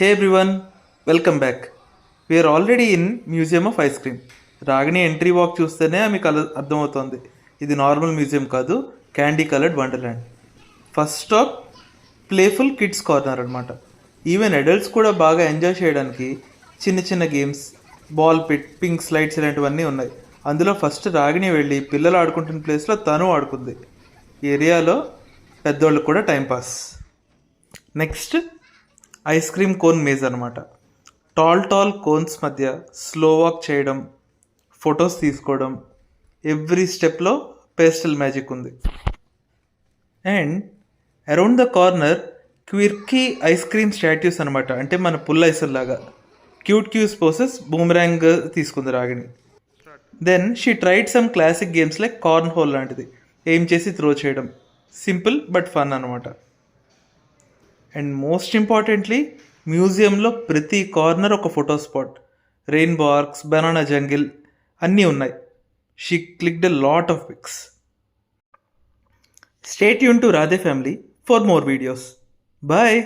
Hey everyone, welcome back. We're already in Museum of Ice Cream. Ragini entry walk చూస్తేనే మీకు అర్థమవుతుంది, ఇది normal museum కాదు, candy coloured wonderland. First stop playful kids corner అనమాట. Even adults కూడా బాగా enjoy చేయడానికి చిన్న చిన్న games, ball pit, pink slides ఇలాంటివన్నీ ఉన్నాయి. అందులో ఫస్ట్ రాగిణి వెళ్ళి పిల్లలు ఆడుకుంటున్న ప్లేస్లో తను ఆడుకుంది. ఈ ఏరియాలో పెద్దోళ్ళకు కూడా timepass. Next ice cream cone maze అనమాట. టాల్ కోన్స్ మధ్య స్లో వాక్ చేయడం, ఫొటోస్ తీసుకోవడం, ఎవ్రీ స్టెప్లో పేస్టల్ మ్యాజిక్ ఉంది. And around the corner quirky ice cream statues అనమాట. అంటే మన పుల్ ఐసుల్లాగా క్యూట్ పోసెస్ బూమరాంగ్ తీసుకుంది Ragini. Then she tried some classic games like corn hole లాంటిది, ఎయిమ్ చేసి త్రో చేయడం. సింపుల్ బట్ ఫన్ అనమాట. అండ్ మోస్ట్ ఇంపార్టెంట్లీ మ్యూజియంలో ప్రతి కార్నర్ ఒక photo spot, rainbow arcs, banana jungle అన్నీ ఉన్నాయి. She clicked a lot of pics. Stay tune to Radhe family for more videos. Bye.